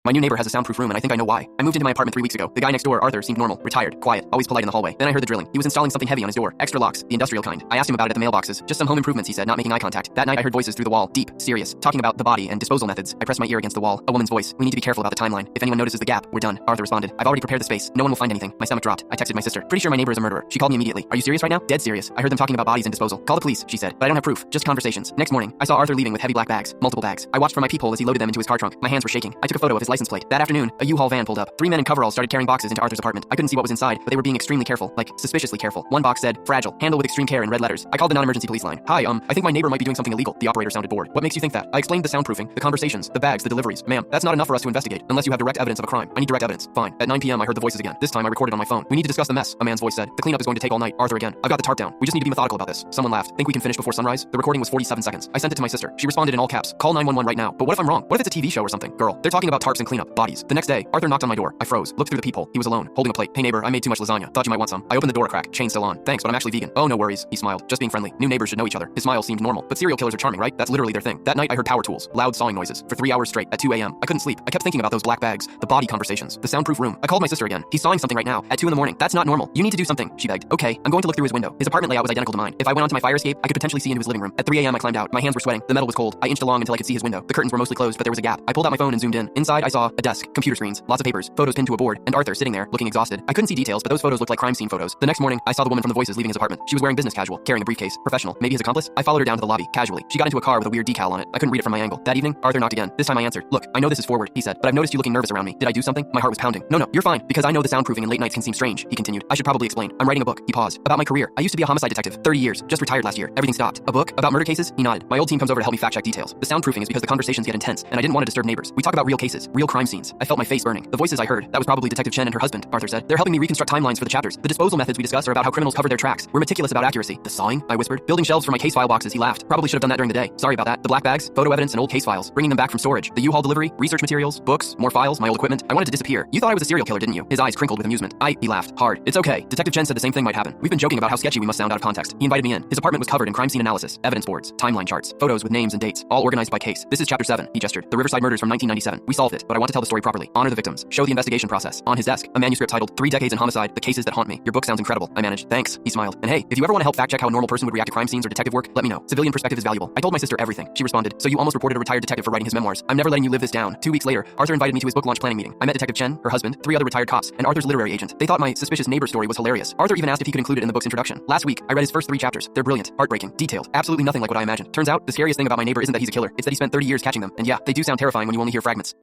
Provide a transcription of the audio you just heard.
My new neighbor has a soundproof room, and I think I know why. I moved into my apartment 3 weeks ago. The guy next door, Arthur, seemed normal, retired, quiet, always polite in the hallway. Then I heard the drilling. He was installing something heavy on his door. Extra locks, the industrial kind. I asked him about it at the mailboxes. Just some home improvements, he said, not making eye contact. That night I heard voices through the wall, deep, serious, talking about the body and disposal methods. I pressed my ear against the wall. A woman's voice. We need to be careful about the timeline. If anyone notices the gap, we're done. Arthur responded. I've already prepared the space. No one will find anything. My stomach dropped. I texted my sister. Pretty sure my neighbor is a murderer. She called me immediately. Are you serious right now? Dead serious. I heard them talking about bodies and disposal. Call the police, she said. But I don't have proof. Just conversations. Next morning, I saw Arthur leaving with heavy black bags. Multiple bags. I watched from my peephole as he loaded them into his car trunk. My hands were shaking. I took a photo of his license plate. That afternoon, a U-Haul van pulled up. 3 men in coveralls started carrying boxes into Arthur's apartment. I couldn't see what was inside, but they were being extremely careful, like suspiciously careful. One box said, fragile, handle with extreme care in red letters. I called the non-emergency police line. Hi, I think my neighbor might be doing something illegal. The operator sounded bored. What makes you think that? I explained the soundproofing, the conversations, the bags, the deliveries. Ma'am, that's not enough for us to investigate, unless you have direct evidence of a crime. I need direct evidence. Fine. At 9 p.m. I heard the voices again. This time I recorded on my phone. We need to discuss the mess, a man's voice said. The cleanup is going to take all night. Arthur again. I've got the tarp down. We just need to be methodical about this. Someone laughed. Think we can finish before sunrise? The recording was 47 seconds. I sent it to my sister. She responded in all caps. Call 911 right now. But what if I'm wrong? What if it's a TV show or something? Girl, they're talking about tarps and cleanup, bodies. The next day, Arthur knocked on my door. I froze. Looked through the peephole. He was alone, holding a plate. Hey neighbor, I made too much lasagna. Thought you might want some. I opened the door a crack. Chain still on. Thanks, but I'm actually vegan. Oh, no worries. He smiled. Just being friendly. New neighbors should know each other. His smile seemed normal. But serial killers are charming, right? That's literally their thing. That night I heard power tools, loud sawing noises for 3 hours straight at 2 a.m. I couldn't sleep. I kept thinking about those black bags, the body conversations, the soundproof room. I called my sister again. He's sawing something right now at 2 in the morning. That's not normal. You need to do something, she begged. Okay, I'm going to look through his window. His apartment layout was identical to mine. If I went onto my fire escape, I could potentially see into his living room. At 3 a.m. I climbed out. My hands were sweating. The metal was cold. I inched along until I could see his window. The curtains were mostly closed, but there was a gap. I pulled out my phone and zoomed in. Inside I saw a desk, computer screens, lots of papers, photos pinned to a board, and Arthur sitting there, looking exhausted. I couldn't see details, but those photos looked like crime scene photos. The next morning, I saw the woman from the voices leaving his apartment. She was wearing business casual, carrying a briefcase, professional, maybe his accomplice. I followed her down to the lobby, casually. She got into a car with a weird decal on it. I couldn't read it from my angle. That evening, Arthur knocked again. This time I answered. Look, I know this is forward, he said, but I've noticed you looking nervous around me. Did I do something? My heart was pounding. No, you're fine, because I know the soundproofing in late nights can seem strange, he continued. I should probably explain. I'm writing a book. He paused. About my career. I used to be a homicide detective. 30 years. Just retired last year. Everything stopped. A book? About murder cases? He nodded. My old team comes over to help me fact check details. The soundproofing is because the conversations get intense, and I didn't want to disturb neighbors. We talk about real cases, real crime scenes. I felt my face burning. The voices I heard, that was probably Detective Chen and her husband, Arthur said. They're helping me reconstruct timelines for the chapters. The disposal methods we discuss are about how criminals cover their tracks. We're meticulous about accuracy. The sawing? I whispered. Building shelves for my case file boxes, he laughed. Probably should have done that during the day. Sorry about that. The black bags, photo evidence, and old case files. Bringing them back from storage. The U-Haul delivery, research materials, books, more files, my old equipment. I wanted to disappear. You thought I was a serial killer, didn't you? His eyes crinkled with amusement. He laughed. Hard. It's okay. Detective Chen said the same thing might happen. We've been joking about how sketchy we must sound out of context. He invited me in. His apartment was covered in crime scene analysis, evidence boards, timeline charts, photos with names and dates, all organized by case. This is chapter 7, he gestured. The Riverside murders from 1997. We solved it, but I want to tell the story properly. Honor the victims. Show the investigation process. On his desk, a manuscript titled 3 Decades in Homicide, The Cases That Haunt Me. Your book sounds incredible, I managed. Thanks, he smiled. And hey, if you ever want to help fact check how a normal person would react to crime scenes or detective work, let me know. Civilian perspective is valuable. I told my sister everything. She responded, so you almost reported a retired detective for writing his memoirs. I'm never letting you live this down. 2 weeks later, Arthur invited me to his book launch planning meeting. I met Detective Chen, her husband, 3 other retired cops, and Arthur's literary agent. They thought my suspicious neighbor story was hilarious. Arthur even asked if he could include it in the book's introduction. Last week, I read his first 3 chapters. They're brilliant, heartbreaking, detailed, absolutely nothing like what I imagined. Turns out, the scariest thing about my neighbor isn't that he's a killer, it's that he spent 30 years catching them. And yeah, they do sound terrifying when you only hear fragments.